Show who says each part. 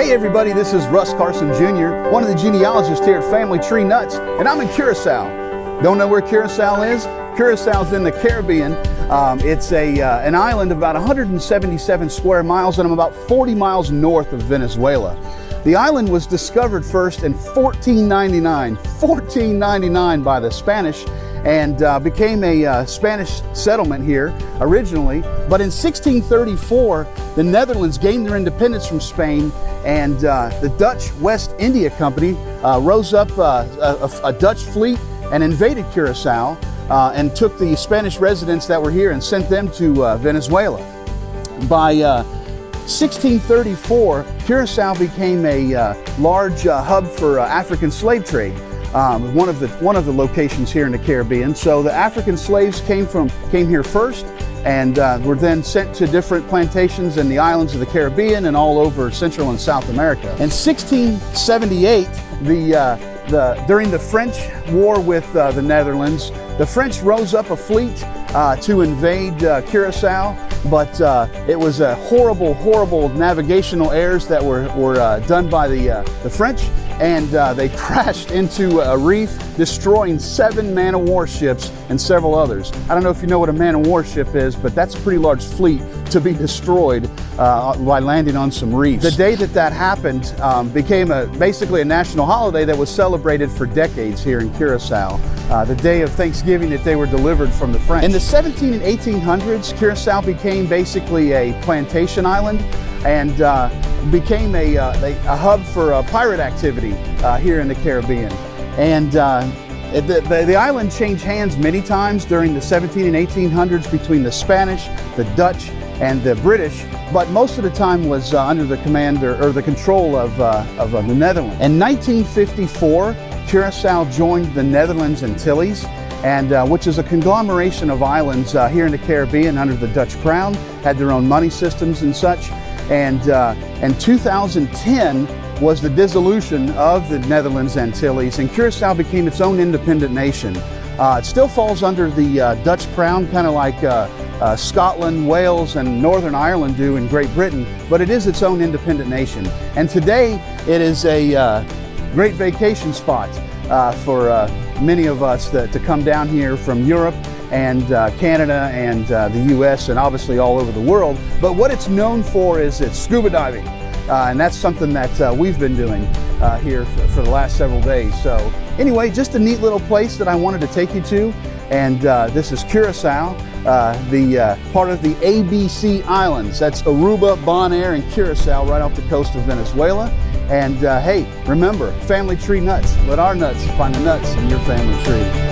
Speaker 1: Hey everybody, this is Russ Carson Jr., one of the genealogists here at Family Tree Nuts, and I'm in Curaçao. Don't know where Curaçao is? Curaçao's in the Caribbean. It's an island of about 177 square miles, and I'm about 40 miles north of Venezuela. The island was discovered first in 1499 by the Spanish, and became a Spanish settlement here originally. But in 1634, the Netherlands gained their independence from Spain, and the Dutch West India Company rose up a Dutch fleet and invaded Curaçao and took the Spanish residents that were here and sent them to Venezuela. By 1634, Curaçao became a large hub for African slave trade. One of the locations here in the Caribbean. So the African slaves came here first, and were then sent to different plantations in the islands of the Caribbean and all over Central and South America. In 1678, during the French war with the Netherlands, the French rose up a fleet to invade Curaçao, but it was a horrible navigational errors that were done by the French, and they crashed into a reef, destroying 7 man-of-war ships and several others. I don't know if you know what a man-of-war ship is, but that's a pretty large fleet to be destroyed by landing on some reefs. The day that happened became basically a national holiday that was celebrated for decades here in Curaçao. The day of Thanksgiving that they were delivered from the French. In the 17 and 1800s, Curaçao became basically a plantation island, and became a hub for pirate activity here in the Caribbean. And the island changed hands many times during the 17 and 1800s between the Spanish, the Dutch, and the British, but most of the time was under the command or the control of the Netherlands. In 1954, Curaçao joined the Netherlands Antilles, and which is a conglomeration of islands here in the Caribbean under the Dutch crown, had their own money systems and such. And in 2010 was the dissolution of the Netherlands Antilles, and Curaçao became its own independent nation. It still falls under the Dutch crown, kind of like Scotland, Wales, and Northern Ireland do in Great Britain, but it is its own independent nation. And today it is a great vacation spot for many of us to come down here from Europe and Canada and the US, and obviously all over the world. But what it's known for is its scuba diving, and that's something that we've been doing here for the last several days. So anyway, just a neat little place that I wanted to take you to, and this is Curaçao, the part of the ABC Islands. That's Aruba, Bonaire, and Curaçao, right off the coast of Venezuela. And hey, remember, Family Tree Nuts. Let our nuts find the nuts in your family tree.